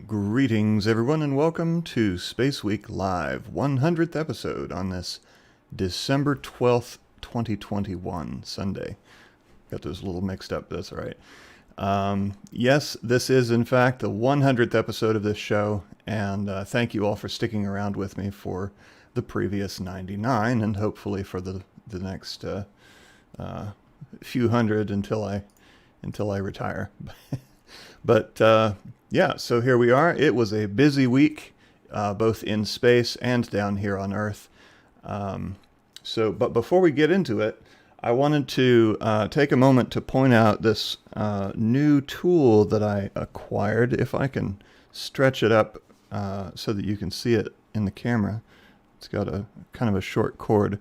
Greetings, everyone, and welcome to SpaceWeek Live, 100th episode on this December 12th, 2021, Sunday. Got those a little mixed up, but that's all right. Yes, this is, in fact, the 100th episode of this show, and thank you all for sticking around with me for the previous 99, and hopefully for the next few hundred until I retire. But yeah, so here we are. It was a busy week, both in space and down here on Earth. But before we get into it, I wanted to take a moment to point out this new tool that I acquired. If I can stretch it up so that you can see it in the camera. It's got a kind of a short cord.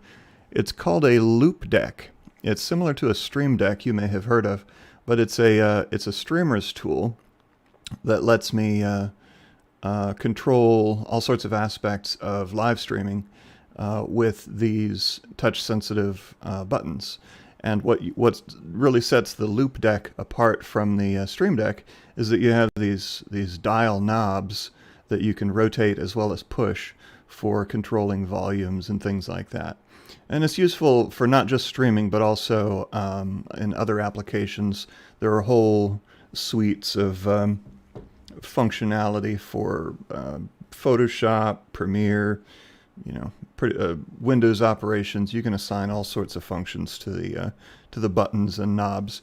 It's called a loop deck. It's similar to a stream deck you may have heard of, but it's a streamer's tool that lets me control all sorts of aspects of live streaming with these touch-sensitive buttons. And what really sets the loop deck apart from the stream deck is that you have these dial knobs that you can rotate as well as push for controlling volumes and things like that. And it's useful for not just streaming, but also in other applications. There are whole suites of functionality for Photoshop, Premiere, Windows operations. You can assign all sorts of functions to the buttons and knobs.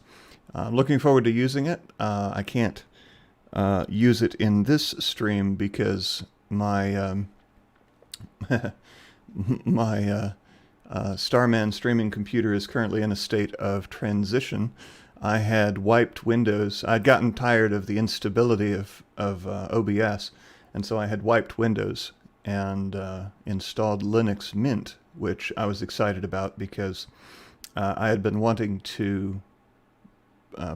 I'm looking forward to using it. I can't use it in this stream because my my Starman streaming computer is currently in a state of transition. I had wiped Windows. I'd gotten tired of the instability of OBS, and so I had wiped Windows and installed Linux Mint, which I was excited about because I had been wanting to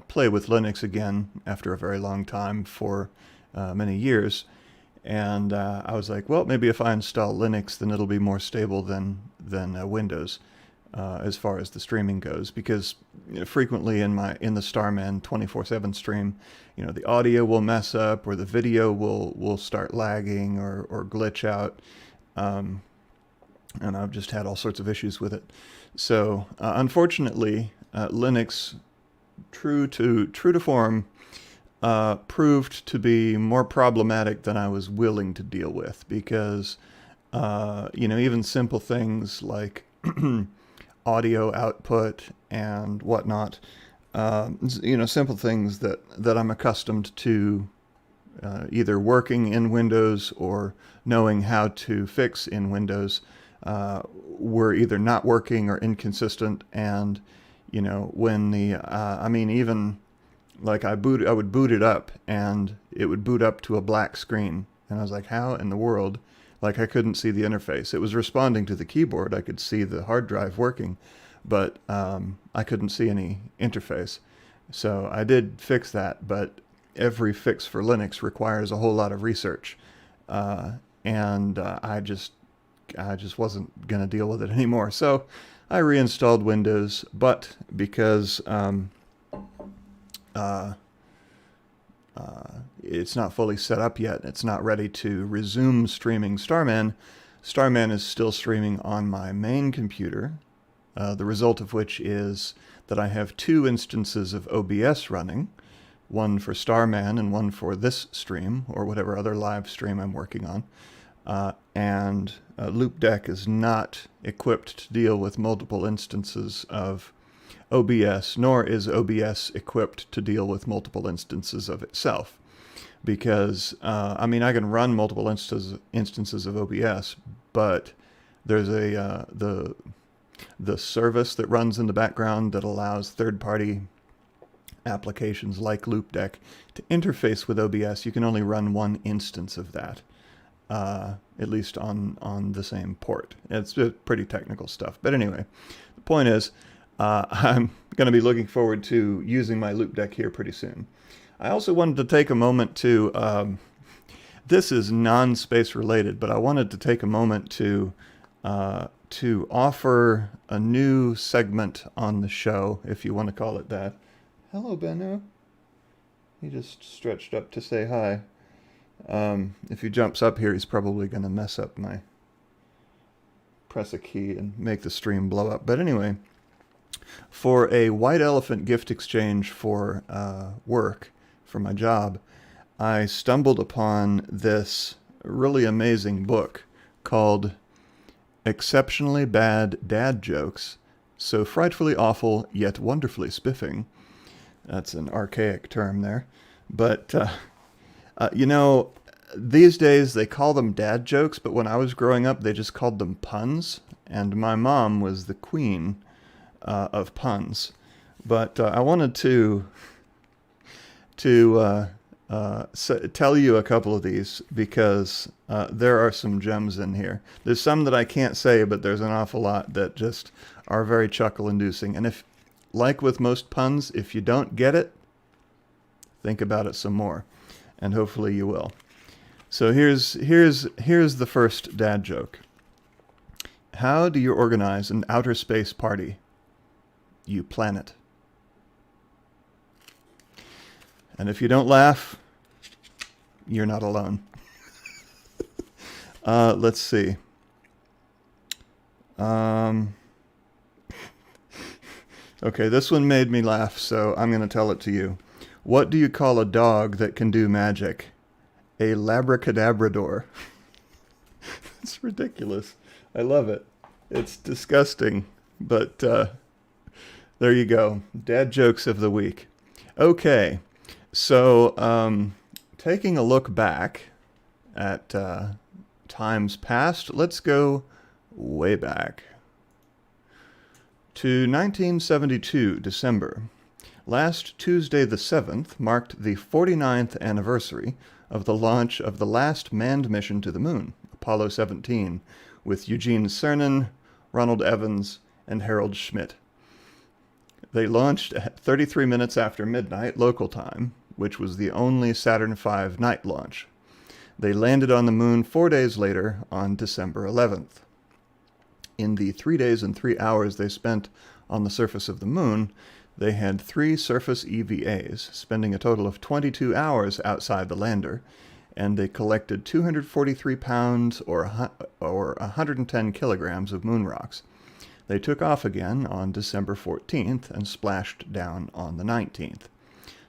play with Linux again after a very long time for many years. And I was like, well, maybe if I install Linux, then it'll be more stable than Windows. as far as the streaming goes, because frequently in the Starman 24/7 stream, the audio will mess up, or the video will start lagging or glitch out, and I've just had all sorts of issues with it. So unfortunately, Linux, true to form, proved to be more problematic than I was willing to deal with, because even simple things like audio output and whatnot, simple things that I'm accustomed to either working in Windows or knowing how to fix in Windows, were either not working or inconsistent. And when even like I would boot it up and it would boot up to a black screen, and I was like, how in the world? Like, I couldn't see the interface. It was responding to the keyboard. I could see the hard drive working, but I couldn't see any interface. So I did fix that, but every fix for Linux requires a whole lot of research, and I just wasn't going to deal with it anymore. So I reinstalled Windows, but because it's not fully set up yet, it's not ready to resume streaming Starman. Starman is still streaming on my main computer, the result of which is that I have 2 instances of OBS running, one for Starman and one for this stream, or whatever other live stream I'm working on. And Loupedeck is not equipped to deal with multiple instances of OBS, nor is OBS equipped to deal with multiple instances of itself. Because, I can run multiple instances of OBS, but there's the service that runs in the background that allows third-party applications like Loupedeck to interface with OBS. You can only run one instance of that, at least on the same port. It's pretty technical stuff. But anyway, the point is, I'm going to be looking forward to using my Loupedeck here pretty soon. I also wanted to take a moment to, this is non-space related, but I wanted to take a moment to offer a new segment on the show, if you want to call it that. Hello, Benno. He just stretched up to say hi. If he jumps up here, he's probably going to mess up press a key and make the stream blow up. But anyway, for a white elephant gift exchange for work, for my job, I stumbled upon this really amazing book called Exceptionally Bad Dad Jokes, So Frightfully Awful Yet Wonderfully Spiffing. That's an archaic term there. But, these days they call them dad jokes, but when I was growing up, they just called them puns. And my mom was the queen of puns. But I wanted to tell you a couple of these, because there are some gems in here. There's some that I can't say, but there's an awful lot that just are very chuckle-inducing. And if, like with most puns, if you don't get it, think about it some more, and hopefully you will. So here's the first dad joke. How do you organize an outer space party? You plan it. And if you don't laugh, you're not alone. Let's see. Okay, this one made me laugh, so I'm going to tell it to you. What do you call a dog that can do magic? A labracadabrador. It's ridiculous. I love it. It's disgusting, but there you go. Dad jokes of the week. Okay. So, taking a look back at times past, let's go way back to 1972, December. Last Tuesday the 7th marked the 49th anniversary of the launch of the last manned mission to the moon, Apollo 17, with Eugene Cernan, Ronald Evans, and Harold Schmidt. They launched at 33 minutes after midnight local time, which was the only Saturn V night launch. They landed on the moon 4 days later on December 11th. In the 3 days and 3 hours they spent on the surface of the moon, they had 3 surface EVAs, spending a total of 22 hours outside the lander, and they collected 243 pounds or 110 kilograms of moon rocks. They took off again on December 14th and splashed down on the 19th.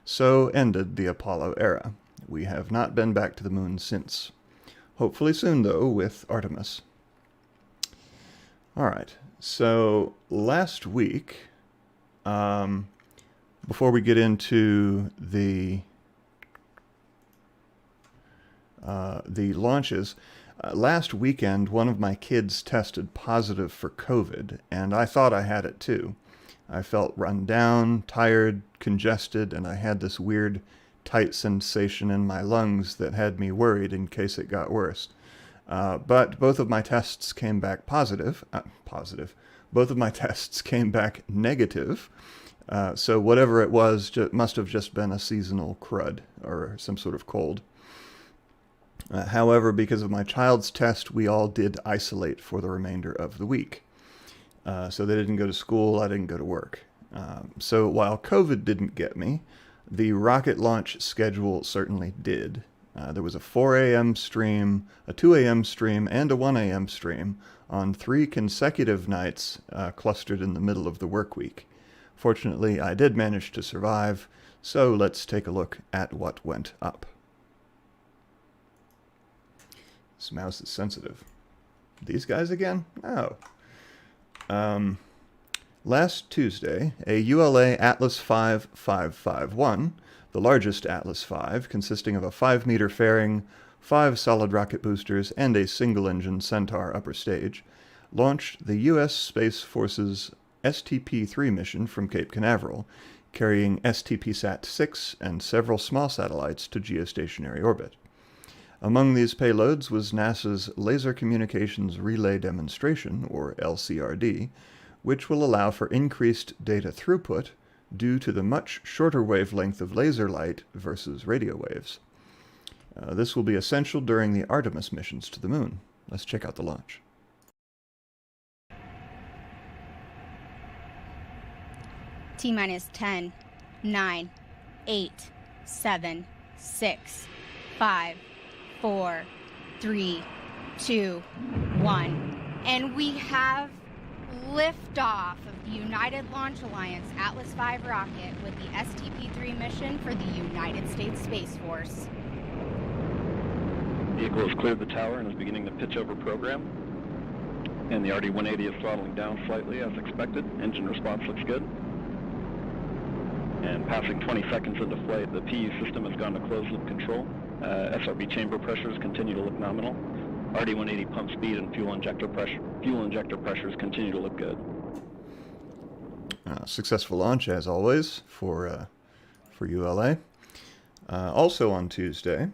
So ended the Apollo era. We have not been back to the moon since. Hopefully soon, though, with Artemis. All right, so last week, before we get into the launches, last weekend, one of my kids tested positive for COVID, and I thought I had it too. I felt run down, tired, congested, and I had this weird tight sensation in my lungs that had me worried in case it got worse. But both of my tests came back positive. Both of my tests came back negative. So whatever it was must have just been a seasonal crud or some sort of cold. However, because of my child's test, we all did isolate for the remainder of the week. So they didn't go to school, I didn't go to work. So while COVID didn't get me, the rocket launch schedule certainly did. There was a 4 a.m. stream, a 2 a.m. stream, and a 1 a.m. stream on 3 consecutive nights clustered in the middle of the work week. Fortunately, I did manage to survive, so let's take a look at what went up. This mouse is sensitive. These guys again? Oh. Last Tuesday, a ULA Atlas V 551, the largest Atlas V, consisting of a 5-meter fairing, 5 solid rocket boosters, and a single-engine Centaur upper stage, launched the U.S. Space Force's STP-3 mission from Cape Canaveral, carrying STP-Sat-6 and several small satellites to geostationary orbit. Among these payloads was NASA's Laser Communications Relay Demonstration, or LCRD, which will allow for increased data throughput due to the much shorter wavelength of laser light versus radio waves. This will be essential during the Artemis missions to the moon. Let's check out the launch. T-minus 10, 9, 8, 7, 6, 5, 4, 3, 2, 1. And we have liftoff of the United Launch Alliance Atlas V rocket with the STP-3 mission for the United States Space Force. Vehicle has cleared the tower and is beginning the pitch over program. And the RD-180 is throttling down slightly as expected. Engine response looks good. And passing 20 seconds into flight, the PU system has gone to closed-loop control. SRB chamber pressures continue to look nominal. RD-180 pump speed and fuel injector pressures continue to look good. Successful launch, as always, for ULA. Also on Tuesday,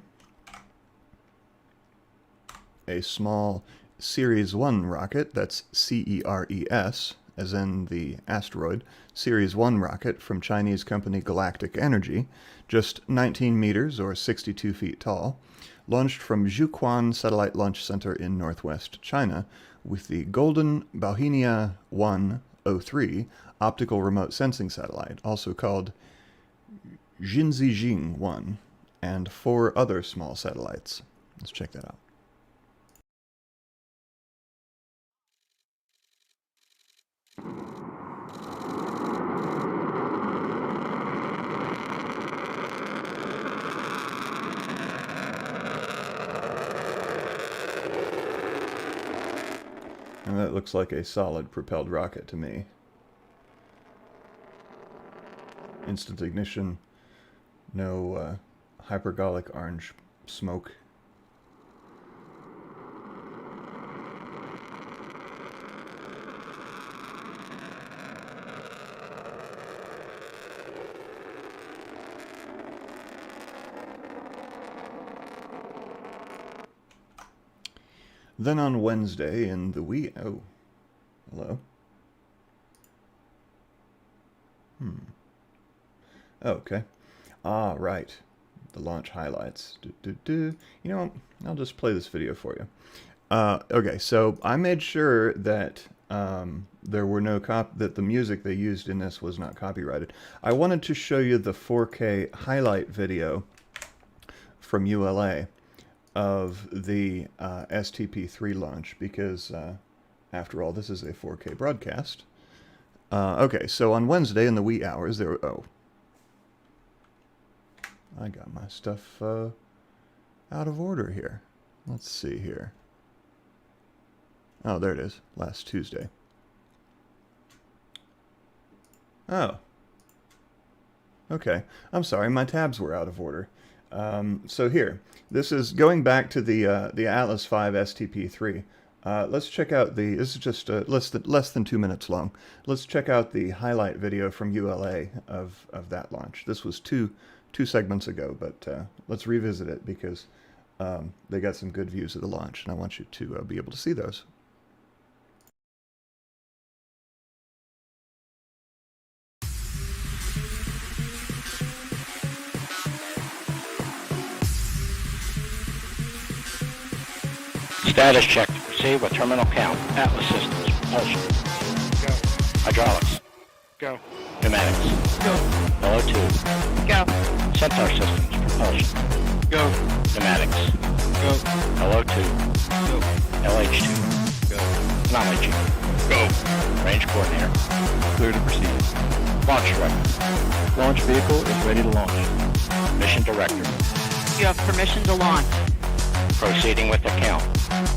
a small Series 1 rocket, that's CERES, as in the asteroid, Series 1 rocket from Chinese company Galactic Energy, just 19 meters or 62 feet tall, launched from Jiuquan Satellite Launch Center in northwest China with the Golden Bauhinia 103 optical remote sensing satellite, also called Jinzijing 1, and 4 other small satellites. Let's check that out. And that looks like a solid propelled rocket to me. Instant ignition, no hypergolic orange smoke. Then on Wednesday in the oh, hello. Oh, okay. Ah, right. The launch highlights. You know, I'll just play this video for you. Okay, so I made sure that there were no that the music they used in this was not copyrighted. I wanted to show you the 4K highlight video from ULA of the STP-3 launch because, after all, this is a 4K broadcast. Okay, so on Wednesday in the wee hours, there were... Oh. I got my stuff out of order here. Let's see here. Oh, there it is. Last Tuesday. Oh. Okay. I'm sorry, my tabs were out of order. So here, this is going back to the Atlas V STP-3. Let's check out the, this is just less than 2 minutes long. Let's check out the highlight video from ULA of that launch. This was two segments ago, but let's revisit it because they got some good views of the launch, and I want you to be able to see those. Status check. Proceed with terminal count. Atlas systems. Propulsion. Go. Hydraulics. Go. Pneumatics. Go. LO2. Go. Centaur systems. Propulsion. Go. Pneumatics. Go. LO2. Go. LH2. Go. Anomaly G. Go. Range coordinator. Clear to proceed. Launch director. Launch vehicle is ready to launch. Mission director. You have permission to launch. Proceeding with the count.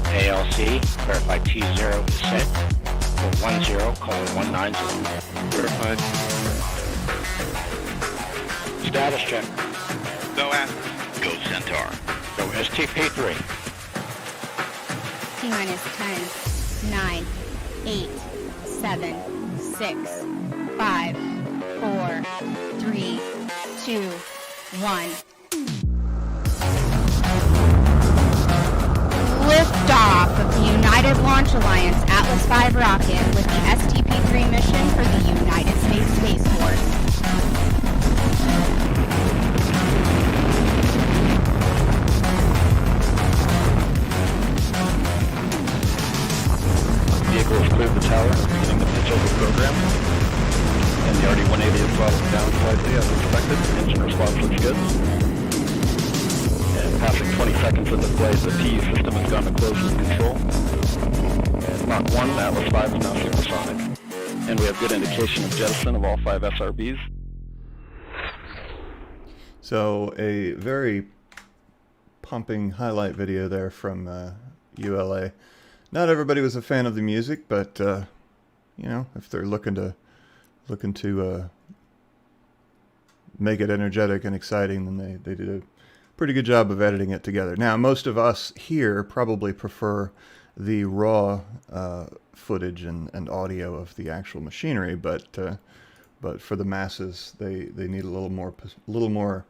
ALC, verify T0 is set for 10:190. Verified. Status check. Go Atlas. Go Centaur. Go STP-3. T-minus 10, 9, 8, 7, 6, 5, 4, 3, 2, 1. Liftoff of the United Launch Alliance Atlas V rocket with the STP-3 mission for the United States Space Force. Vehicle has cleared the tower, beginning the pitch over program. And the RD-180 is throttled down slightly as expected. Engine response looks good. And passing 20 seconds into flight, the PE system has gone to closed loop control. And Mach 1, Atlas V is now supersonic. And we have good indication of jettison of all 5 SRBs. So a very pumping highlight video there from ULA. Not everybody was a fan of the music, but you know, if they're looking to make it energetic and exciting, then they did a pretty good job of editing it together. Now, most of us here probably prefer the raw footage and audio of the actual machinery, but for the masses, they need a little more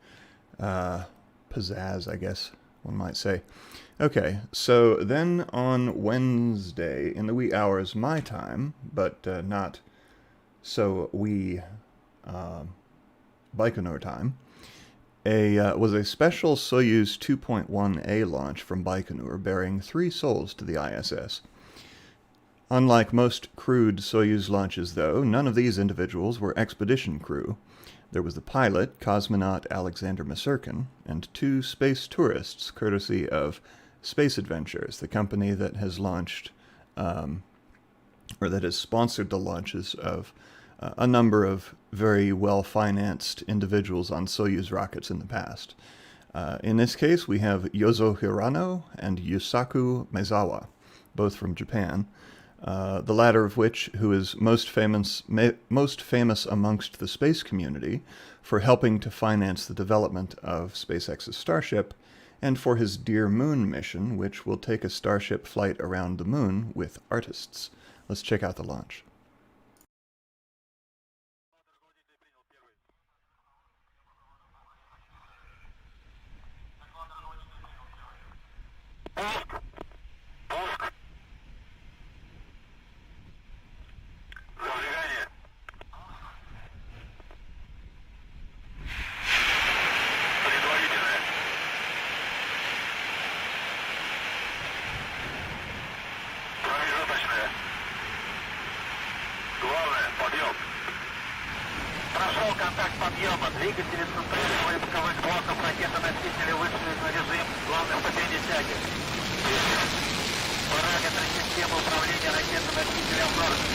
pizzazz, I guess one might say. Okay, so then on Wednesday in the wee hours my time, but not so wee Baikonur time, was a special Soyuz 2.1A launch from Baikonur bearing 3 souls to the ISS. Unlike most crewed Soyuz launches, though, none of these individuals were expedition crew. There was the pilot, cosmonaut Alexander Masurkin, and 2 space tourists, courtesy of Space Adventures, the company that has launched, or that has sponsored the launches of a number of very well-financed individuals on Soyuz rockets in the past. In this case, we have Yozo Hirano and Yusaku Maezawa, both from Japan, the latter of which who is most famous amongst the space community for helping to finance the development of SpaceX's Starship, and for his Dear Moon mission, which will take a Starship flight around the moon with artists. Let's check out the launch. Прошел контакт подъема. Двигатели центрального и боковых блоков ракеты-носители вышли на режим главной ступени тяги. Параметры системы управления ракеты-носителем в норме.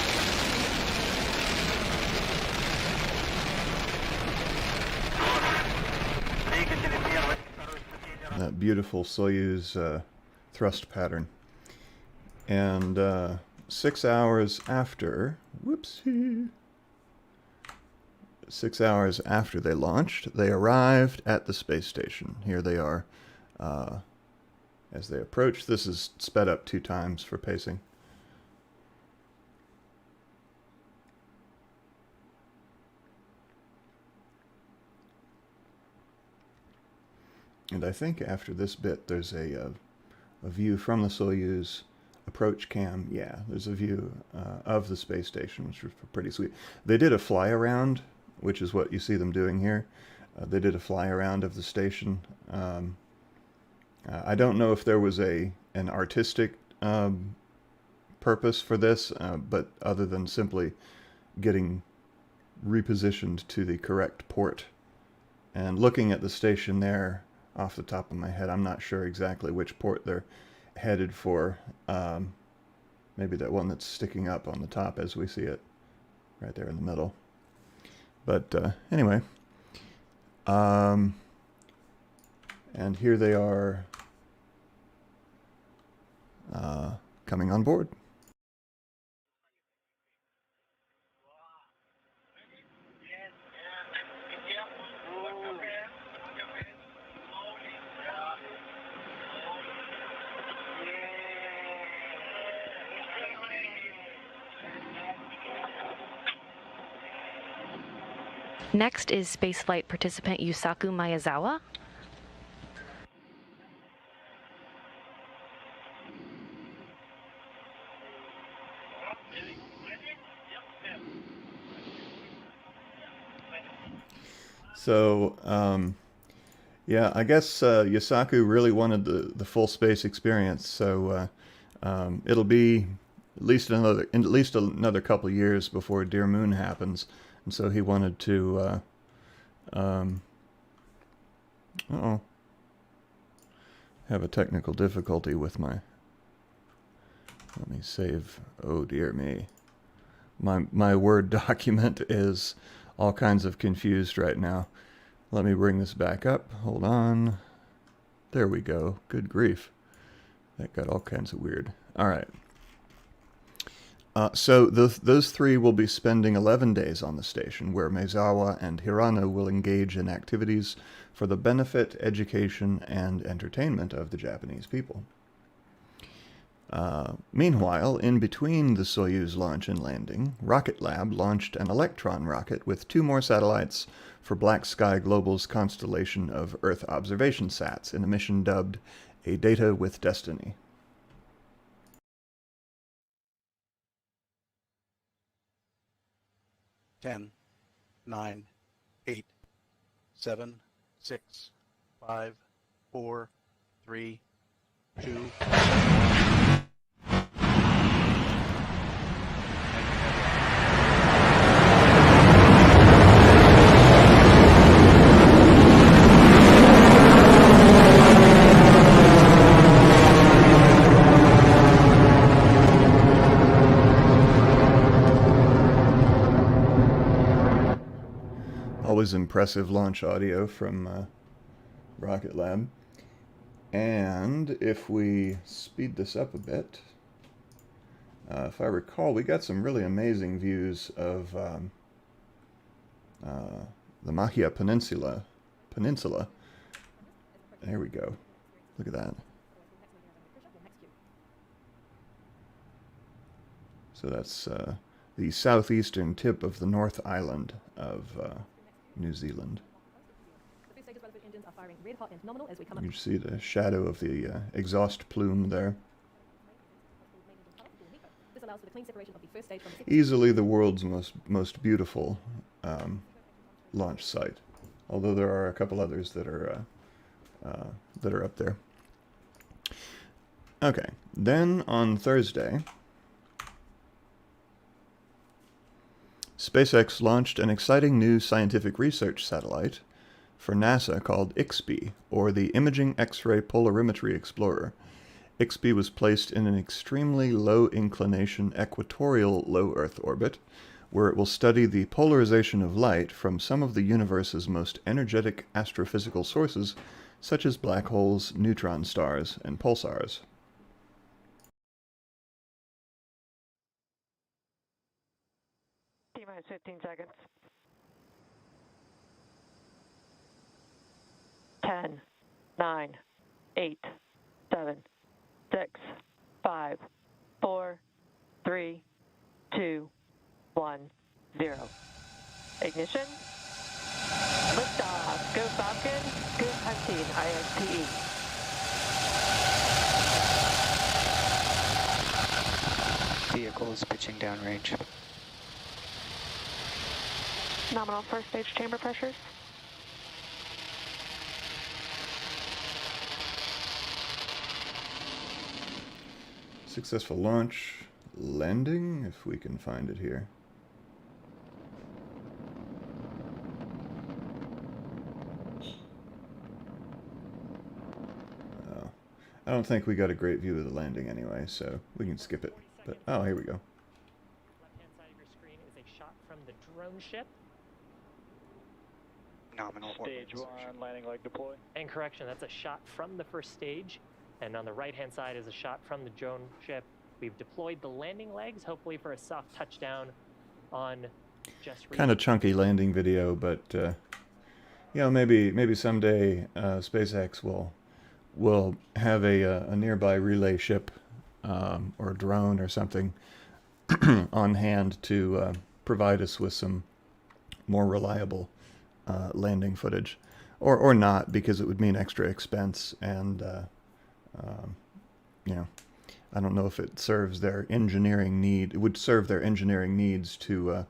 Двигатели первой и второй ступени. That beautiful Soyuz thrust pattern. And 6 hours after, whoopsie, 6 hours after they launched, they arrived at the space station. Here they are as they approach. This is sped up 2 times for pacing. And I think after this bit, there's a view from the Soyuz approach cam. Yeah, there's a view of the space station, which was pretty sweet. They did a fly around, which is what you see them doing here. They did a fly around of the station. I don't know if there was an artistic purpose for this, but other than simply getting repositioned to the correct port. And looking at the station there, off the top of my head, I'm not sure exactly which port they're headed for. Maybe that one that's sticking up on the top as we see it, right there in the middle. But anyway, and here they are coming on board. Next is spaceflight participant Yusaku Yazawa. So, yeah, I guess Yusaku really wanted the full space experience. So it'll be at least another couple of years before Dear Moon happens. And so he wanted to, have a technical difficulty with my, let me save, oh dear me. My Word document is all kinds of confused right now. Let me bring this back up, hold on. There we go, good grief. That got all kinds of weird. All right. So those 3 will be spending 11 days on the station, where Maezawa and Hirano will engage in activities for the benefit, education, and entertainment of the Japanese people. Meanwhile, in between the Soyuz launch and landing, Rocket Lab launched an Electron rocket with 2 more satellites for Black Sky Global's constellation of Earth observation sats in a mission dubbed A Data with Destiny. 10, 9, 8, 7, 6, 5, 4, 3, 2. Always impressive launch audio from Rocket Lab. And if we speed this up a bit, if I recall, we got some really amazing views of the Mahia Peninsula. There we go. Look at that. So that's the southeastern tip of the North Island of New Zealand. You can see the shadow of the exhaust plume there. Easily the world's most beautiful launch site, although there are a couple others that are up there. Okay, then on Thursday, SpaceX launched an exciting new scientific research satellite for NASA called IXPE, or the Imaging X-ray Polarimetry Explorer. IXPE was placed in an extremely low-inclination equatorial low Earth orbit, where it will study the polarization of light from some of the universe's most energetic astrophysical sources, such as black holes, neutron stars, and pulsars. T-minus 15 seconds. 10, 9, 8, 7, 6, 5, 4, 3, 2, 1, 0. Ignition. Liftoff. Go Falcon. Good hunting. IXPE. Vehicle is pitching downrange. Nominal first stage chamber pressures. Successful launch, landing, if we can find it here. Oh, I don't think we got a great view of the landing anyway, so we can skip it. But oh, here we go. Left-hand side of your screen is a shot from the drone ship. Nominal Stage 1, landing leg deploy. And correction, that's a shot from the first stage. And on the right-hand side is a shot from the drone ship. We've deployed the landing legs, hopefully for a soft touchdown on just... Kind of chunky landing video, but you know, maybe someday SpaceX will have a nearby relay ship or drone or something on hand to provide us with some more reliable landing footage, or not, because it would mean extra expense, and you know, I don't know if it serves their engineering need. It would serve their engineering needs to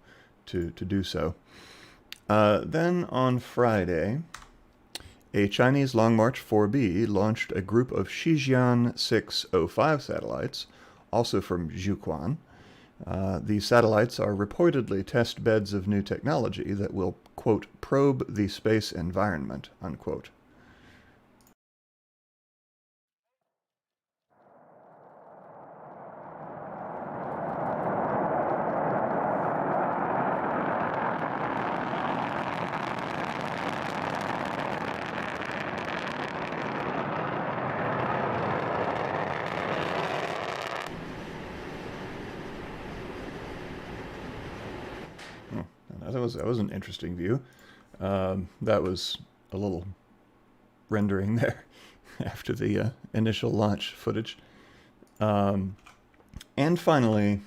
do so. Then on Friday, a Chinese Long March 4B launched a group of Shijian 605 satellites, also from Zhuquan. These satellites are reportedly test beds of new technology that will, quote, probe the space environment, unquote. That was an interesting view. That was a little rendering there after the initial launch footage. And finally,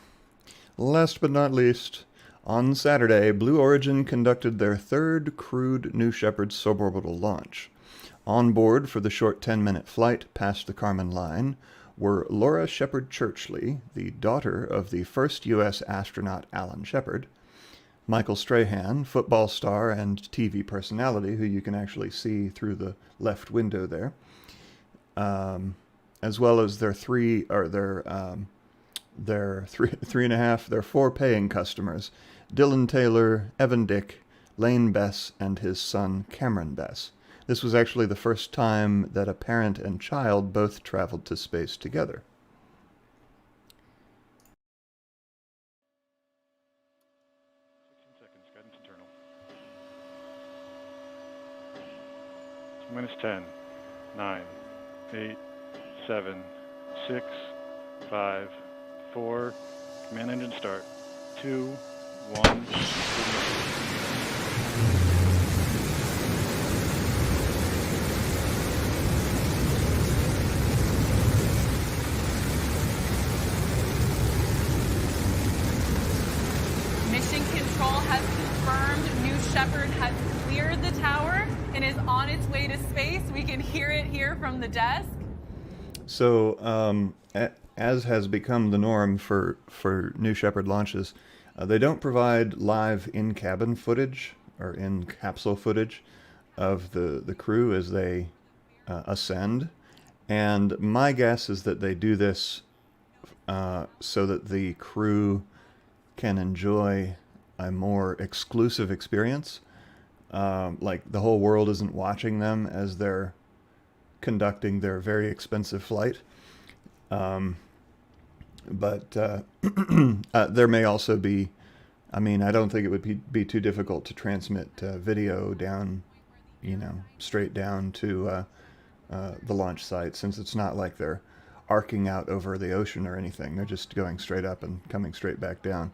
last but not least, on Saturday, Blue Origin conducted their third crewed New Shepard suborbital launch. On board for the short 10-minute flight past the Kármán line were Laura Shepard Churchley, the daughter of the first U.S. astronaut Alan Shepard, Michael Strahan, football star and TV personality, who you can actually see through the left window there, as well as their four paying customers, Dylan Taylor, Evan Dick, Lane Bess, and his son Cameron Bess. This was actually the first time that a parent and child both traveled to space together. Minus 10, 9, 8, 7, 6, 5, 4, command engine start, 2, 1, Mission Control has confirmed New Shepard has cleared the tower and is on its way to space. We can hear it here from the desk. So, as has become the norm for New Shepard launches, they don't provide live in-cabin footage or in-capsule footage of the crew as they ascend. And my guess is that they do this so that the crew can enjoy a more exclusive experience. Like the whole world isn't watching them as they're conducting their very expensive flight. But there may also be, I mean, I don't think it would be too difficult to transmit video down, you know, straight down to the launch site, since it's not like they're arcing out over the ocean or anything. They're just going straight up and coming straight back down.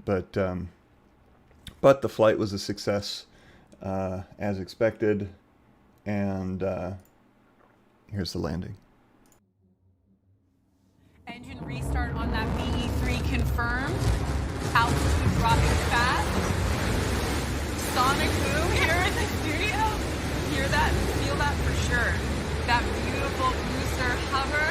But the flight was a success, as expected, and here's the landing. Engine restart on that BE-3 confirmed. Altitude dropping fast. Sonic boom here in the studio. Hear that? Feel that for sure. That beautiful booster hover.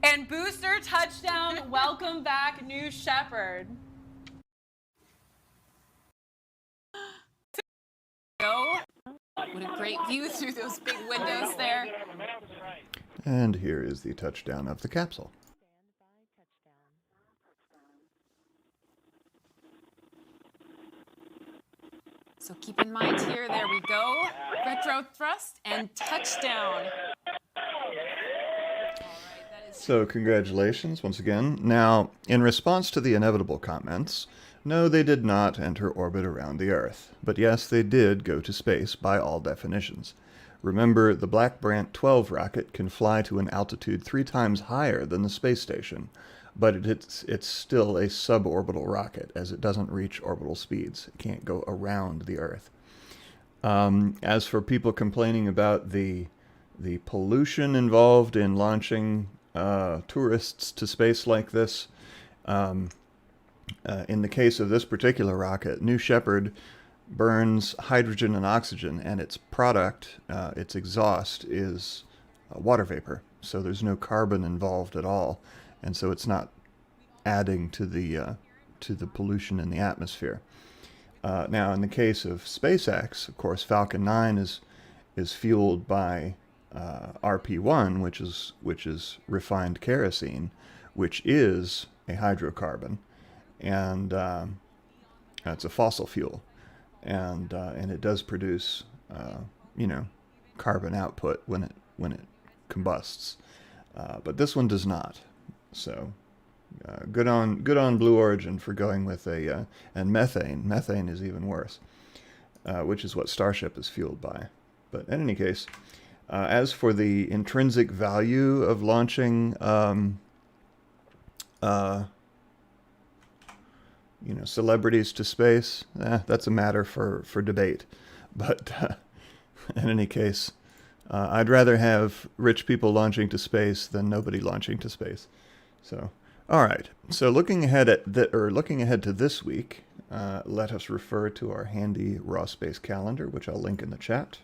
And booster touchdown. Welcome back, New Shepard. What a great view through those big windows there. And here is the touchdown of the capsule. So keep in mind here, there we go. Retro thrust and touchdown. So congratulations once again. Now, in response to the inevitable comments, no, they did not enter orbit around the Earth. But yes, they did go to space by all definitions. Remember, the Black Brant 12 rocket can fly to an altitude 3 times higher than the space station, but it's still a suborbital rocket, as it doesn't reach orbital speeds. It can't go around the Earth. As for people complaining about the pollution involved in launching tourists to space like this, in the case of this particular rocket, New Shepard burns hydrogen and oxygen, and its product, its exhaust, is water vapor. So there's no carbon involved at all, and so it's not adding to the pollution in the atmosphere. Now, in the case of SpaceX, of course, Falcon 9 is fueled by RP1, which is refined kerosene, which is a hydrocarbon, and it's a fossil fuel, and it does produce carbon output when it combusts, but this one does not. So good on Blue Origin for going with and methane. Methane is even worse, which is what Starship is fueled by. But in any case, as for the intrinsic value of launching celebrities to space, that's a matter for debate. But in any case, I'd rather have rich people launching to space than nobody launching to space. So, all right. So looking ahead to this week, let us refer to our handy raw space calendar, which I'll link in the chat.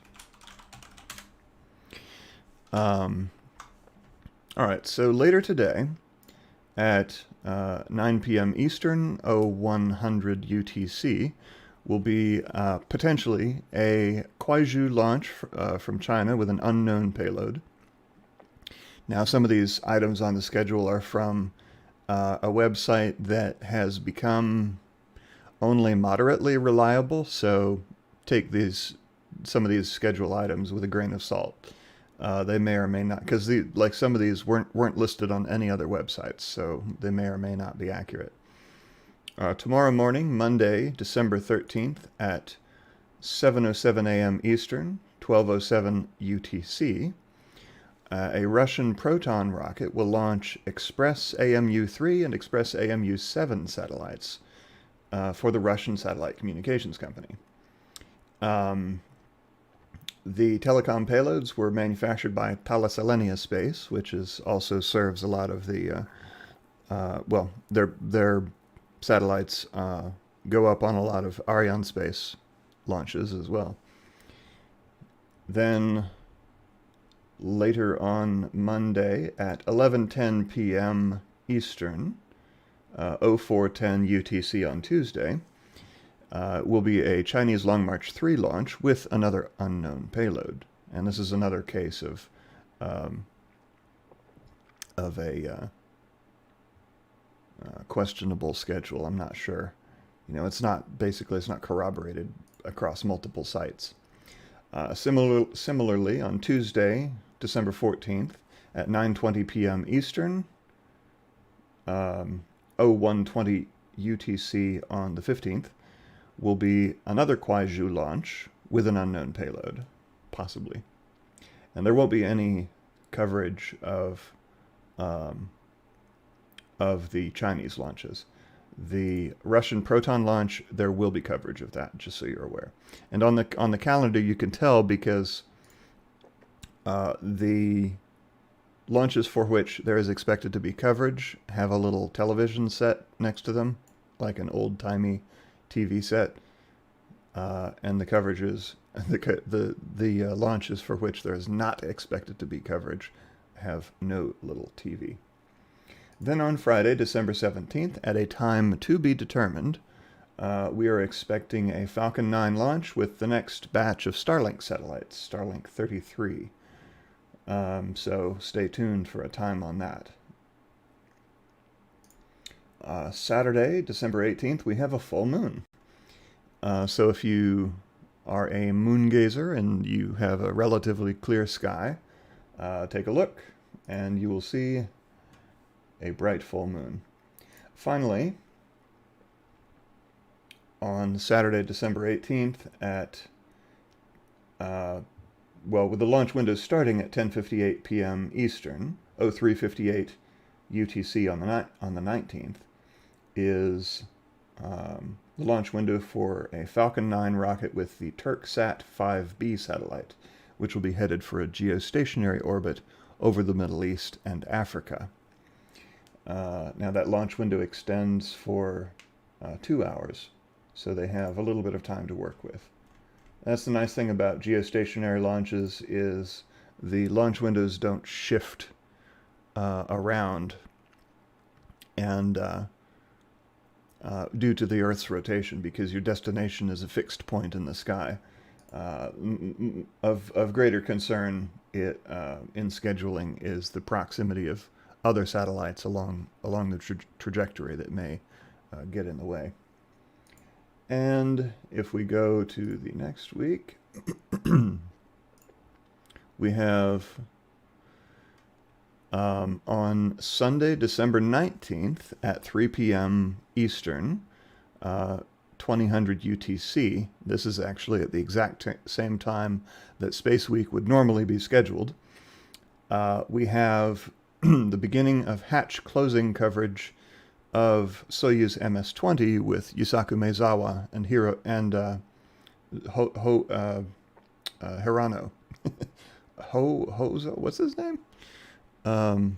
All right. So later today, at 9 p.m. Eastern, 0100 UTC, will be potentially a Kuaizhou launch from China with an unknown payload. Now, some of these items on the schedule are from a website that has become only moderately reliable, so take some of these schedule items with a grain of salt. They may or may not, because some of these weren't listed on any other websites, so they may or may not be accurate. Tomorrow morning, Monday, December 13th, at 7:07 a.m. Eastern, 12:07 UTC, a Russian Proton rocket will launch Express AMU-3 and Express AMU-7 satellites for the Russian Satellite Communications Company. The telecom payloads were manufactured by Thalassalenia Space, which also serves a lot of the, their satellites go up on a lot of Arianespace launches as well. Then later on Monday at 11:10 p.m. Eastern, 04:10 UTC on Tuesday, will be a Chinese Long March 3 launch with another unknown payload. And this is another case of of a questionable schedule. I'm not sure. You know, it's not corroborated across multiple sites. Similarly, on Tuesday, December 14th, at 9:20 p.m. Eastern, 0120 UTC on the 15th, will be another Kuaizhou launch with an unknown payload, possibly. And there won't be any coverage of the Chinese launches. The Russian Proton launch, there will be coverage of that, just so you're aware. And on the calendar, you can tell because the launches for which there is expected to be coverage have a little television set next to them, like an old-timey TV set. And the coverages, the launches for which there is not expected to be coverage have no little TV. Then on Friday, December 17th, at a time to be determined, we are expecting a Falcon 9 launch with the next batch of Starlink satellites, Starlink 33. So stay tuned for a time on that. Saturday, December 18th, we have a full moon. So if you are a moon gazer and you have a relatively clear sky, take a look and you will see a bright full moon. Finally, on Saturday, December 18th at, with the launch window starting at 10:58 p.m. Eastern, 03:58 UTC on the 19th, is the launch window for a Falcon 9 rocket with the Turksat 5B satellite, which will be headed for a geostationary orbit over the Middle East and Africa. Now that launch window extends for 2 hours, so they have a little bit of time to work with. That's the nice thing about geostationary launches, is the launch windows don't shift around and due to the Earth's rotation, because your destination is a fixed point in the sky. Of greater concern in scheduling is the proximity of other satellites along the trajectory that may get in the way. And if we go to the next week, we have on Sunday, December 19th at 3 p.m. Eastern, 2000 UTC. This is actually at the exact same time that SpaceWeek would normally be scheduled. We have the beginning of hatch closing coverage of Soyuz MS-20 with Yusaku Maezawa and Hirano. What's his name? Yozo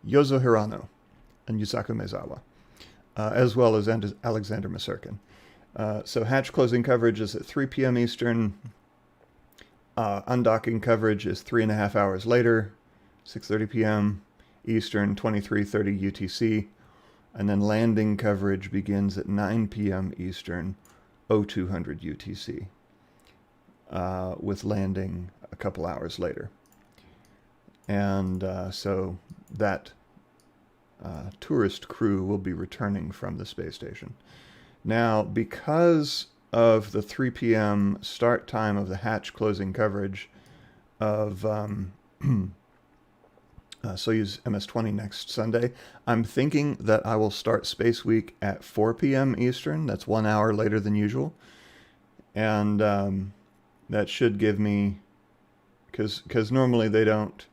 Hirano and Yusaku Maezawa, as well as Alexander Masurkin. So hatch closing coverage is at 3 p.m. Eastern. Undocking coverage is 3.5 hours later, 6:30 p.m. Eastern, 23:30 UTC. And then landing coverage begins at 9 p.m. Eastern, 0200 UTC, with landing a couple hours later. And so that tourist crew will be returning from the space station. Now, because of the 3 p.m. start time of the hatch closing coverage of Soyuz MS-20 next Sunday, I'm thinking that I will start SpaceWeek at 4 p.m. Eastern. That's 1 hour later than usual. And that should give me, because normally they don't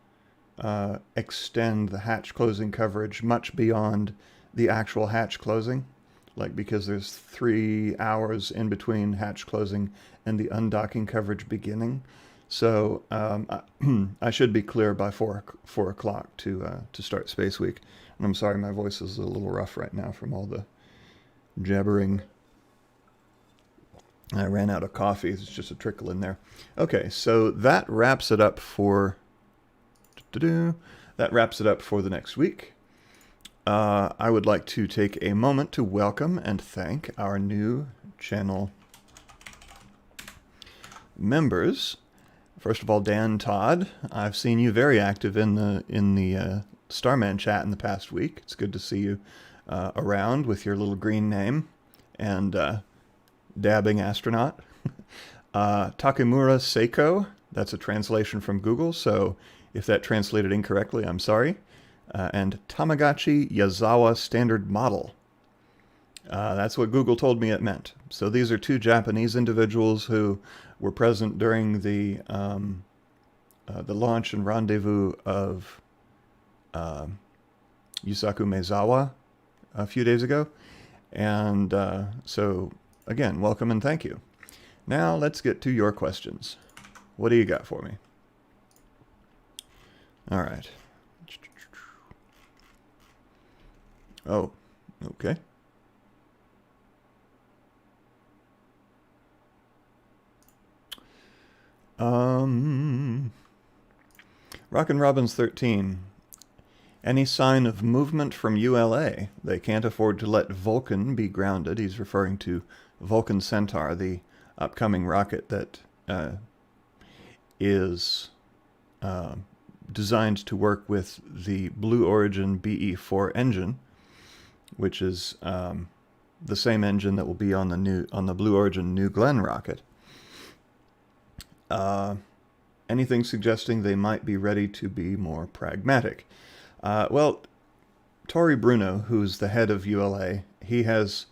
extend the hatch closing coverage much beyond the actual hatch closing, like because there's 3 hours in between hatch closing and the undocking coverage beginning. So I should be clear by 4 o'clock to start SpaceWeek. And I'm sorry, my voice is a little rough right now from all the jabbering. I ran out of coffee. It's just a trickle in there. Okay, so that wraps it up for the next week. I would like to take a moment to welcome and thank our new channel members. First of all, Dan Todd, I've seen you very active in the Starman chat in the past week. It's good to see you around with your little green name and dabbing astronaut. Takemura Seiko, that's a translation from Google, so if that translated incorrectly, I'm sorry. And Tamagotchi Yazawa standard model. That's what Google told me it meant. So these are two Japanese individuals who were present during the launch and rendezvous of Yusaku Maezawa a few days ago. And so, again, welcome and thank you. Now let's get to your questions. What do you got for me? All right. Oh, okay. Rockin' Robbins 13. Any sign of movement from ULA? They can't afford to let Vulcan be grounded. He's referring to Vulcan Centaur, the upcoming rocket that is designed to work with the Blue Origin BE-4 engine, which is the same engine that will be on the Blue Origin New Glenn rocket. Anything suggesting they might be ready to be more pragmatic? Well, Tori Bruno, who's the head of ULA, he has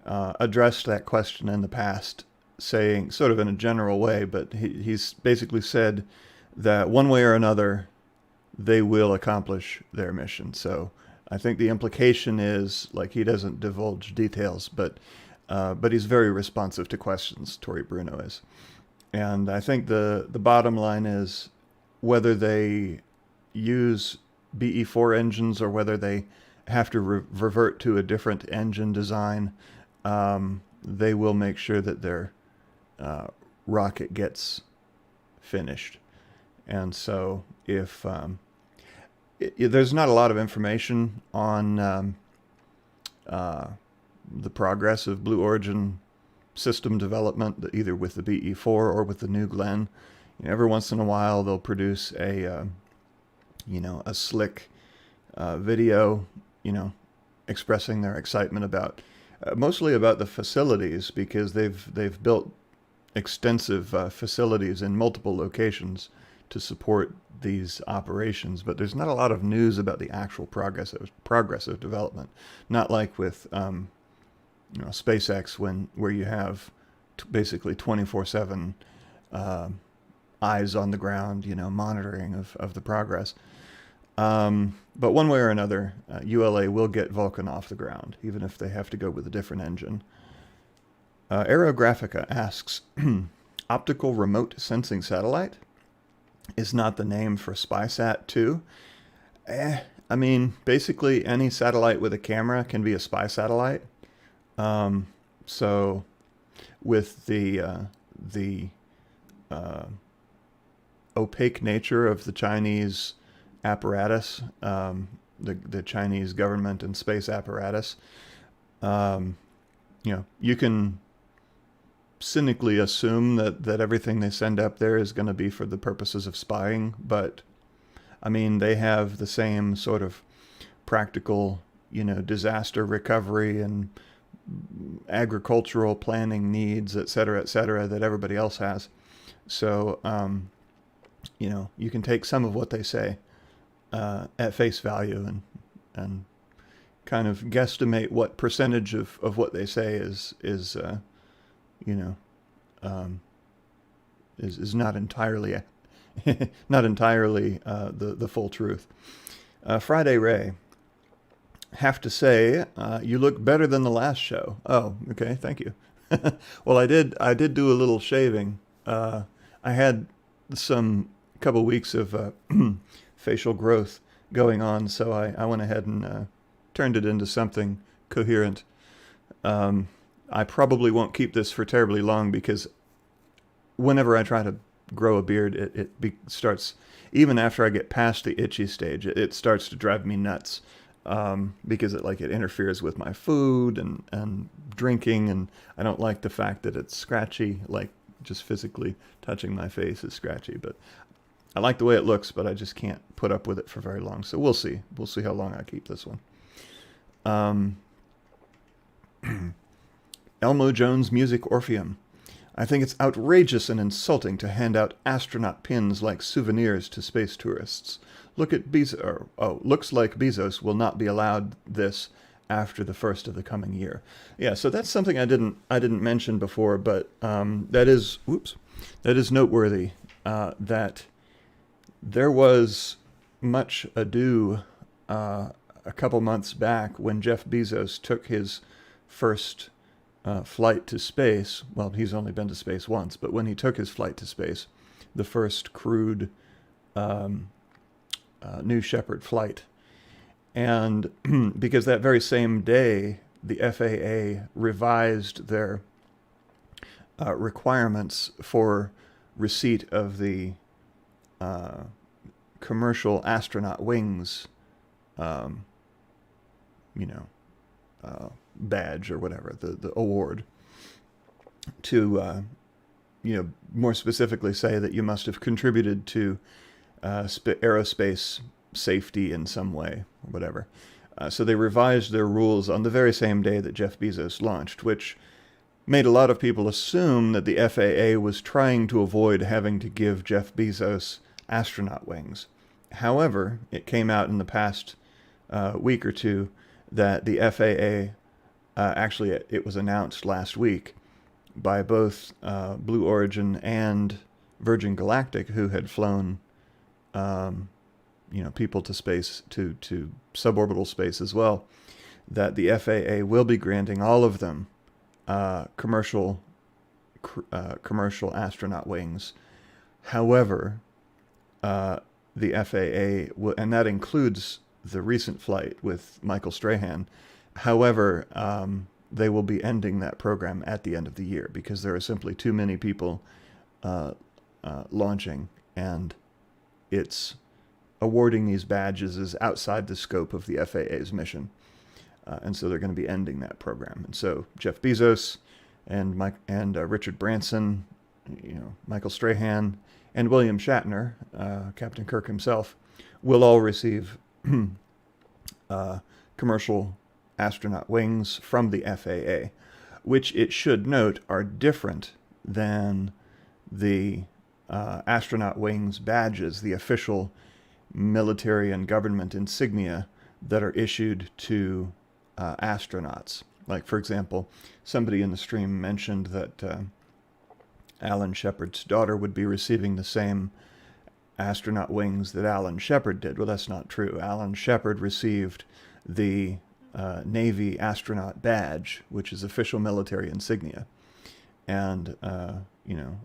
addressed that question in the past, saying, sort of in a general way, but he's basically said that one way or another, they will accomplish their mission. So I think the implication is, like, he doesn't divulge details, but he's very responsive to questions, Tori Bruno is. And I think the bottom line is whether they use BE-4 engines or whether they have to revert to a different engine design, they will make sure that their rocket gets finished. And so if there's not a lot of information on the progress of Blue Origin system development, either with the BE-4 or with the New Glenn. Every once in a while, they'll produce a slick video, expressing their excitement about, mostly about the facilities, because they've built extensive facilities in multiple locations to support these operations. But there's not a lot of news about the actual progress of development. Not like with SpaceX, where you have basically 24/7 eyes on the ground, monitoring of the progress. But one way or another, ULA will get Vulcan off the ground, even if they have to go with a different engine. Aerographica asks, optical remote sensing satellite is not the name for SpySat-2. I mean, basically any satellite with a camera can be a spy satellite. So with the opaque nature of the Chinese apparatus, the Chinese government and space apparatus, you can cynically assume that everything they send up there is going to be for the purposes of spying. But I mean, they have the same sort of practical, disaster recovery and agricultural planning needs, et cetera, that everybody else has. So, you can take some of what they say at face value and kind of guesstimate what percentage of what they say is not entirely the full truth. Friday Ray, have to say, you look better than the last show. Oh, okay, thank you. Well, I did do a little shaving. I had some couple weeks of facial growth going on, so I went ahead and turned it into something coherent. I probably won't keep this for terribly long, because whenever I try to grow a beard, it starts, even after I get past the itchy stage, it starts to drive me nuts. Because it interferes with my food and drinking, and I don't like the fact that it's scratchy, like just physically touching my face is scratchy. But I like the way it looks, but I just can't put up with it for very long. So we'll see. We'll see how long I keep this one. Elmo Jones Music Orpheum. I think it's outrageous and insulting to hand out astronaut pins like souvenirs to space tourists. Looks like Bezos will not be allowed this after the first of the coming year. Yeah, so that's something I didn't mention before, but that is noteworthy. That there was much ado a couple months back when Jeff Bezos took his first flight to space. Well, he's only been to space once, but when he took his flight to space, the first crewed New Shepard flight. And because that very same day, the FAA revised their requirements for receipt of the commercial astronaut wings, badge or whatever, the award, to, more specifically say that you must have contributed to aerospace safety in some way, or whatever. So they revised their rules on the very same day that Jeff Bezos launched, which made a lot of people assume that the FAA was trying to avoid having to give Jeff Bezos astronaut wings. However, it came out in the past week or two that the FAA, actually it was announced last week by both Blue Origin and Virgin Galactic, who had flown people to space, to suborbital space as well, that the FAA will be granting all of them commercial astronaut wings. However, the FAA will, and that includes the recent flight with Michael Strahan. However, they will be ending that program at the end of the year because there are simply too many people launching, and it's awarding these badges is outside the scope of the FAA's mission. And so they're going to be ending that program. And so Jeff Bezos and Richard Branson, Michael Strahan, and William Shatner, Captain Kirk himself, will all receive commercial astronaut wings from the FAA, which it should note are different than the astronaut wings badges, the official military and government insignia that are issued to astronauts. Like, for example, somebody in the stream mentioned that Alan Shepard's daughter would be receiving the same astronaut wings that Alan Shepard did. Well, that's not true. Alan Shepard received the Navy astronaut badge, which is official military insignia. And,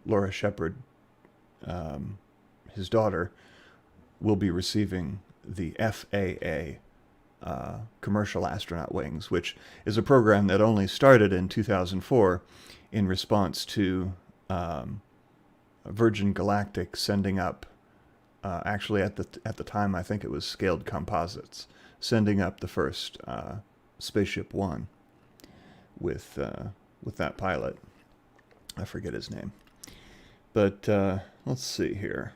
Laura Shepard, his daughter, will be receiving the FAA commercial astronaut wings, which is a program that only started in 2004 in response to Virgin Galactic sending up, actually at the time I think it was Scaled Composites, sending up the first Spaceship One with that pilot. I forget his name, but let's see here.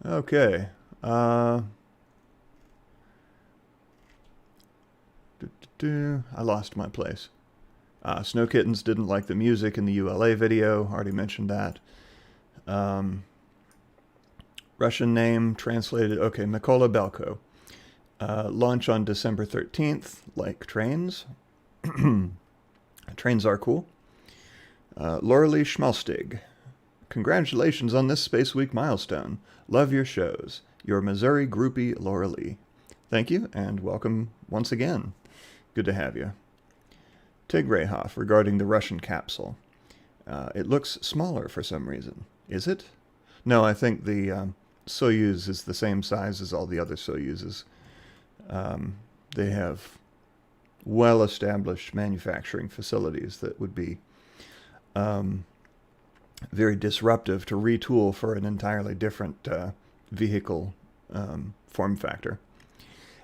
Okay. I lost my place. Snow Kittens didn't like the music in the ULA video. Already mentioned that. Russian name translated. Okay, Mikola Belko. Launch on December 13th. Like trains. Trains are cool. Laura Lee Schmalstig. Congratulations on this SpaceWeek milestone. Love your shows. Your Missouri groupie, Laura Lee. Thank you, and welcome once again. Good to have you. Tig Rayhoff, regarding the Russian capsule. It looks smaller for some reason. Is it? No, I think the Soyuz is the same size as all the other Soyuzes. They have well-established manufacturing facilities that would be very disruptive to retool for an entirely different vehicle form factor.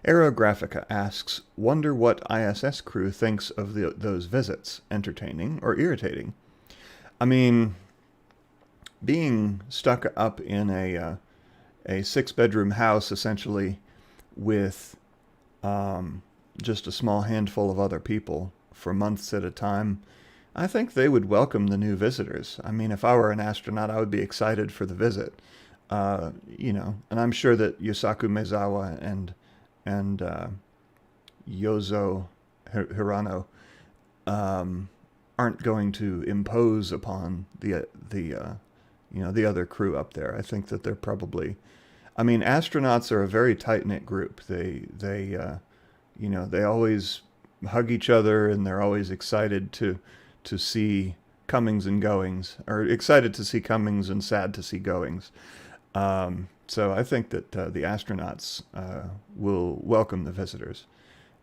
Aerographica asks, wonder what ISS crew thinks of those visits, entertaining or irritating? I mean, being stuck up in a 6-bedroom house, essentially, with just a small handful of other people for months at a time, I think they would welcome the new visitors. I mean, if I were an astronaut, I would be excited for the visit. You know, and I'm sure that Yusaku Maezawa and Yozo Hirano aren't going to impose upon the you know, the other crew up there. I think that they're probably, I mean, astronauts are a very tight-knit group. They you know, they always hug each other, and they're always excited to see comings and goings, or excited to see comings and sad to see goings. So I think that the astronauts will welcome the visitors.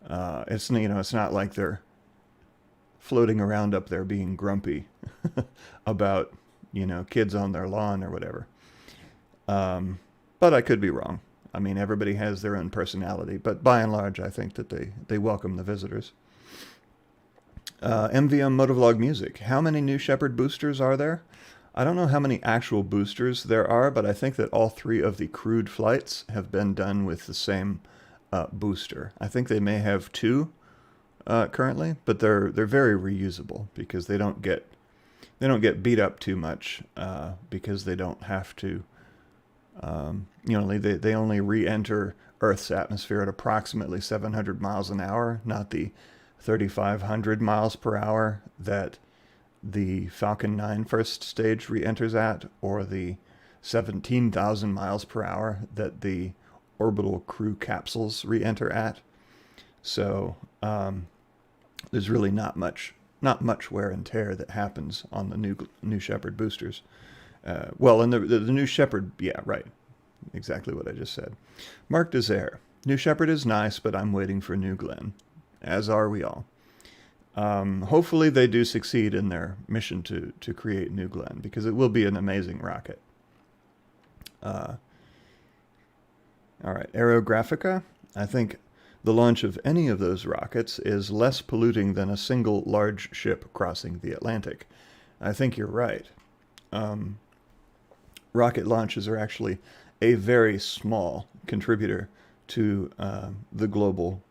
It's, you know, it's not like they're floating around up there being grumpy about, you know, kids on their lawn or whatever. But I could be wrong. I mean, everybody has their own personality, but by and large, I think that they welcome the visitors. MVM Motovlog Music. How many New Shepard boosters are there? I don't know how many actual boosters there are, but I think that all 3 of the crewed flights have been done with the same booster. I think they may have 2 currently, but they're very reusable because they don't get beat up too much because they don't have to. You know, they only re-enter Earth's atmosphere at approximately 700 miles an hour, not the 3,500 miles per hour that the Falcon 9 first stage re-enters at, or the 17,000 miles per hour that the orbital crew capsules re-enter at. So there's really not much wear and tear that happens on the New Shepard boosters. Well, and the New Shepard, yeah, right. Exactly what I just said. Mark Desire. New Shepard is nice, but I'm waiting for New Glenn. As are we all. Hopefully they do succeed in their mission to create New Glenn, because it will be an amazing rocket. All right, Aerographica. I think the launch of any of those rockets is less polluting than a single large ship crossing the Atlantic. I think you're right. Rocket launches are actually a very small contributor to the global,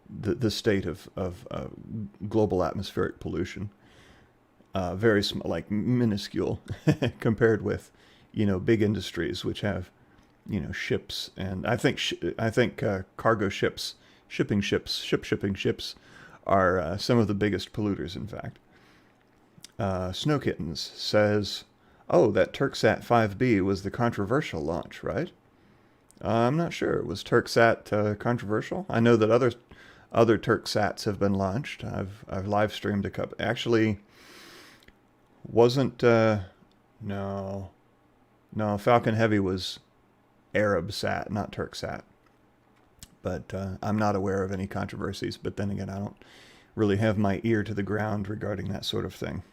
the state of global atmospheric pollution. Very small, like minuscule, compared with, you know, big industries which have, you know, ships, and I think cargo ships, shipping ships, are some of the biggest polluters. In fact, Snow Kittens says, "Oh, that Turksat 5B was the controversial launch, right?" I'm not sure. Was Turksat controversial? I know that other Turksats have been launched. I've live streamed a couple. Actually, wasn't no, Falcon Heavy was Arabsat, not Turksat. But I'm not aware of any controversies. But then again, I don't really have my ear to the ground regarding that sort of thing.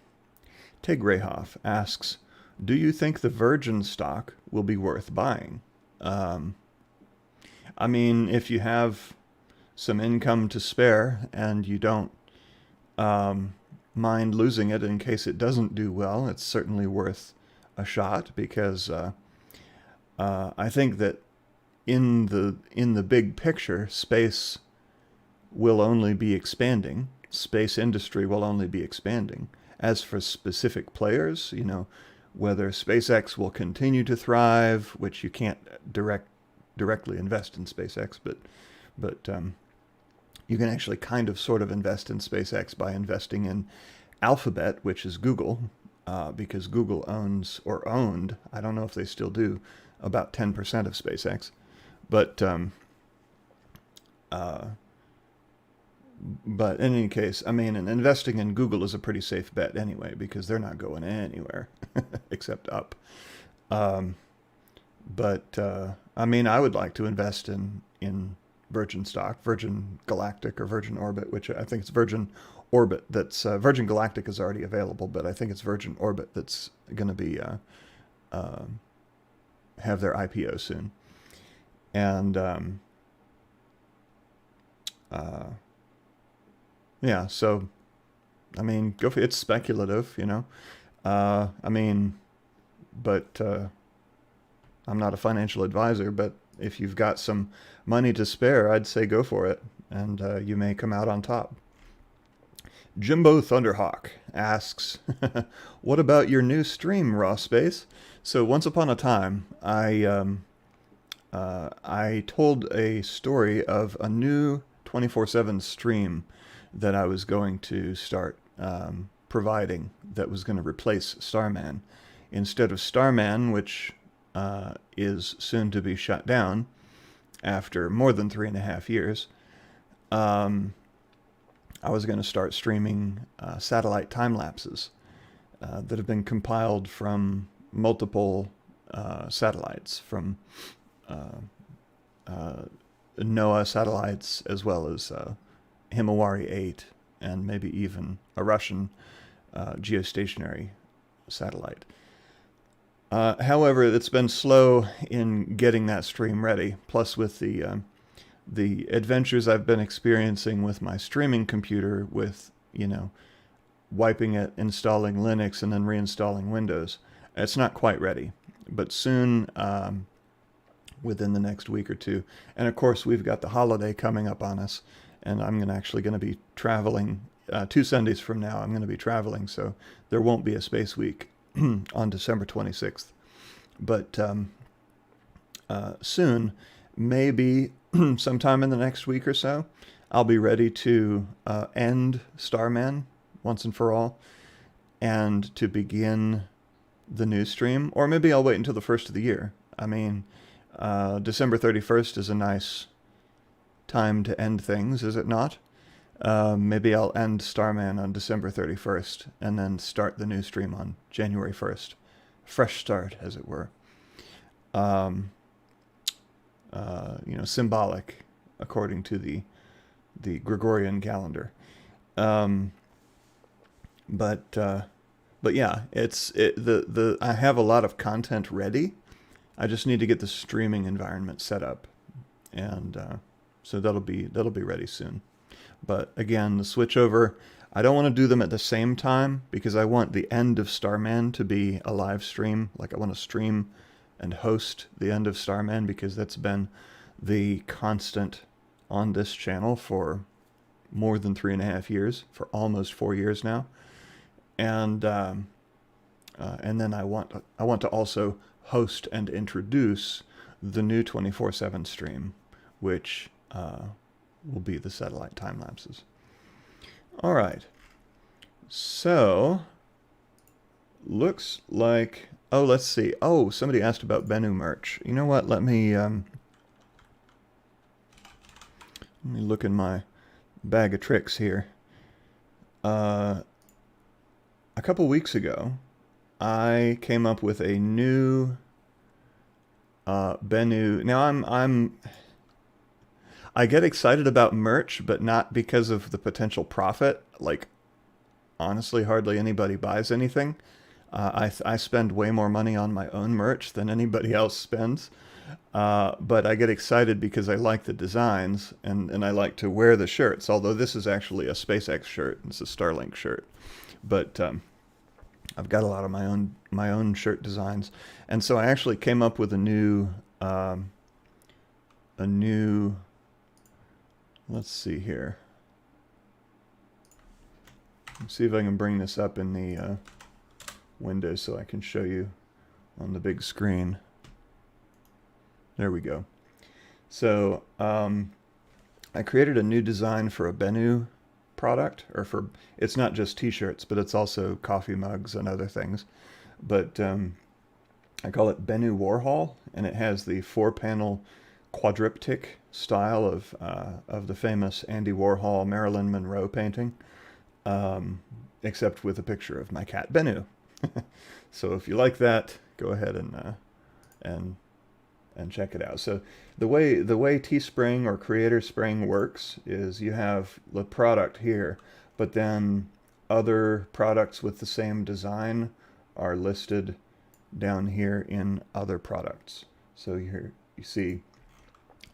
Tig Rayhoff asks, do you think the Virgin stock will be worth buying? I mean, if you have some income to spare and you don't mind losing it in case it doesn't do well, it's certainly worth a shot, because I think that in the big picture, space will only be expanding. Space industry will only be expanding. As for specific players, you know, whether SpaceX will continue to thrive, which you can't directly invest in SpaceX, but you can actually kind of sort of invest in SpaceX by investing in Alphabet, which is Google, because Google owns, or owned, I don't know if they still do, about 10% of SpaceX. But in any case, I mean, and investing in Google is a pretty safe bet anyway, because they're not going anywhere except up. I mean, I would like to invest in Virgin stock, Virgin Galactic or Virgin Orbit, which I think it's Virgin Orbit that's, Virgin Galactic is already available, but I think it's Virgin Orbit that's going to be, have their IPO soon. And, yeah, so I mean, go for it. It's speculative, you know. I mean, but I'm not a financial advisor, but if you've got some money to spare, I'd say go for it, and you may come out on top. Jimbo Thunderhawk asks, what about your new stream, Raw Space? So once upon a time, I told a story of a new 24/7 stream that I was going to start providing that was going to replace Starman. Instead of Starman, which is soon to be shut down after more than 3.5 years, I was going to start streaming satellite time lapses that have been compiled from multiple satellites, from NOAA satellites, as well as Himawari 8, and maybe even a Russian geostationary satellite. However, it's been slow in getting that stream ready. Plus, with the adventures I've been experiencing with my streaming computer, with, you know, wiping it, installing Linux, and then reinstalling Windows, it's not quite ready. But soon, within the next week or two, and of course we've got the holiday coming up on us, and I'm actually going to be traveling 2 Sundays from now. I'm going to be traveling, so there won't be a Space Week on December 26th. But soon, maybe sometime in the next week or so, I'll be ready to end Starman once and for all, and to begin the new stream. Or maybe I'll wait until the first of the year. I mean, December 31st is a nice time to end things, is it not? Maybe I'll end Starman on December 31st and then start the new stream on January 1st. Fresh start, as it were. You know, symbolic according to the Gregorian calendar. But yeah, I have a lot of content ready. I just need to get the streaming environment set up, and so that'll be ready soon. But again, the switchover, I don't want to do them at the same time, because I want the end of Starman to be a live stream. Like, I want to stream and host the end of Starman, because that's been the constant on this channel for more than 3.5 years, for almost 4 years now. And then I want to also host and introduce the new 24/7 stream, which will be the satellite time lapses. All right. So looks like, oh, let's see. Oh, somebody asked about Bennu merch. You know what? Let me look in my bag of tricks here. A couple weeks ago, I came up with a new Bennu. Now I get excited about merch, but not because of the potential profit. Like, honestly, hardly anybody buys anything. I spend way more money on my own merch than anybody else spends. But I get excited because I like the designs, and I like to wear the shirts. Although this is actually a SpaceX shirt. It's a Starlink shirt. But I've got a lot of my own shirt designs. And so I actually came up with a new let's see here. Let's see if I can bring this up in the window so I can show you on the big screen. There we go. So I created a new design for a Bennu product, or it's not just t-shirts, but it's also coffee mugs and other things. But I call it Bennu Warhol, and it has the 4-panel quadriptych style of the famous Andy Warhol Marilyn Monroe painting, except with a picture of my cat Bennu. So if you like that, go ahead and check it out. So the way Teespring or Creator Spring works is you have the product here, but then other products with the same design are listed down here in other products. So here you see,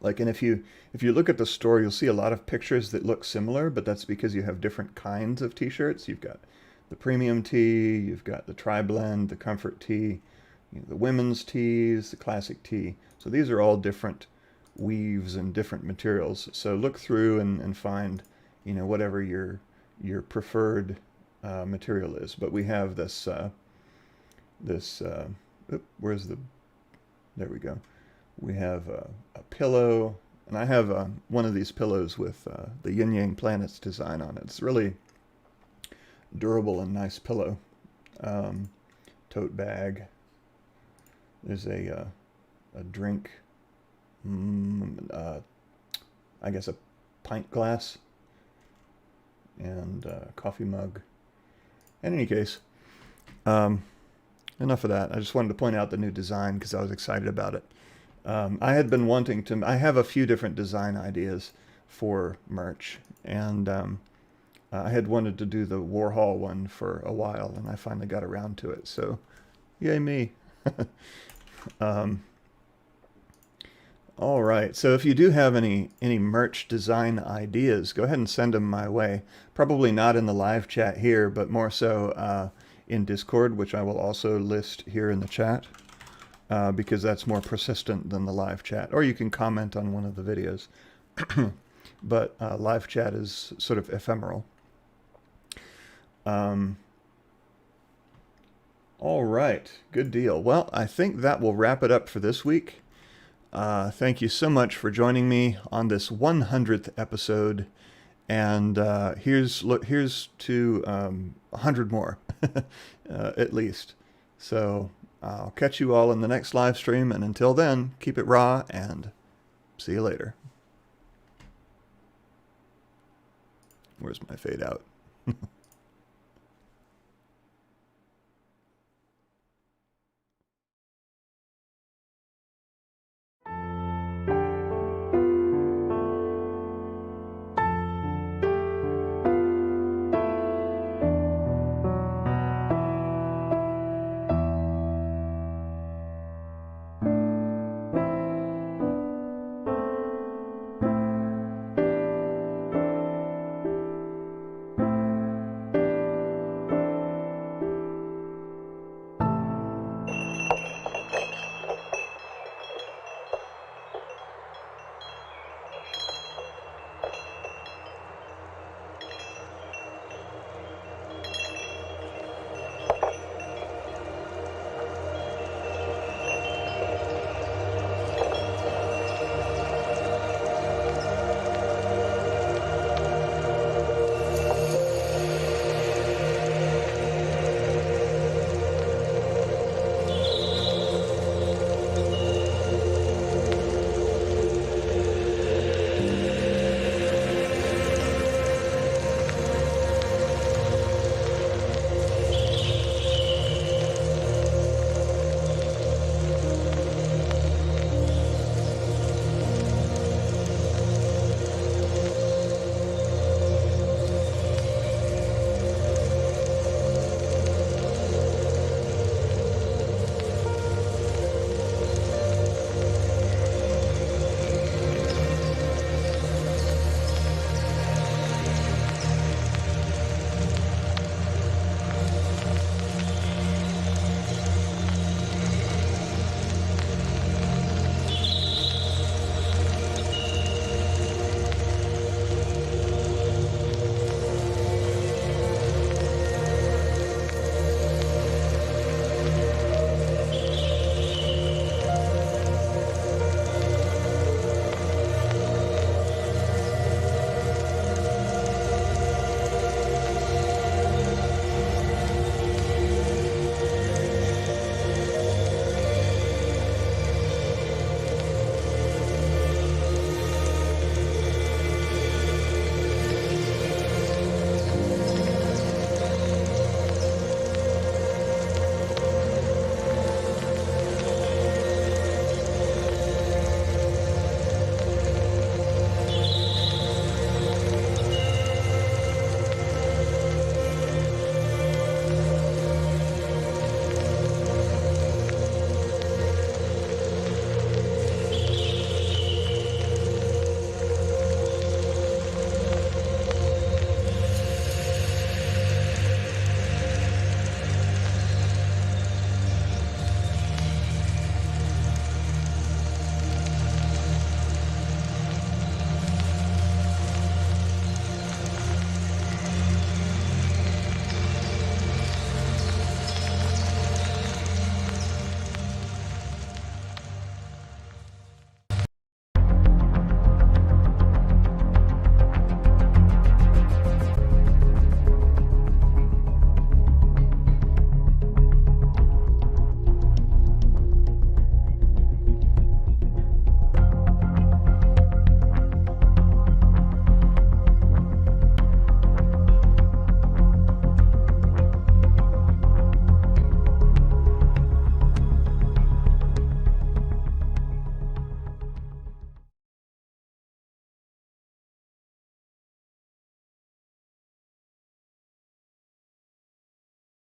Like, and if you look at the store, you'll see a lot of pictures that look similar, but that's because you have different kinds of t-shirts. You've got the premium tee, you've got the tri-blend, the comfort tee, the women's tees, the classic tee. So these are all different weaves and different materials. So look through and find, whatever your preferred material is. But we have this, where's the, there we go. We have a pillow, and I have one of these pillows with the Yin Yang Planets design on it. It's really durable and nice pillow. Tote bag. There's a drink, I guess a pint glass, and a coffee mug. In any case, enough of that. I just wanted to point out the new design because I was excited about it. I had been wanting to, I have a few different design ideas for merch, and I had wanted to do the Warhol one for a while, and I finally got around to it, so yay me. All right, so if you do have any merch design ideas, go ahead and send them my way. Probably not in the live chat here, but more so in Discord, which I will also list here in the chat. Because that's more persistent than the live chat. Or you can comment on one of the videos. But live chat is sort of ephemeral. All right, good deal. Well, I think that will wrap it up for this week. Thank you so much for joining me on this 100th episode. And here's to 100 more, at least. So I'll catch you all in the next live stream, and until then, keep it raw, and see you later. Where's my fade out?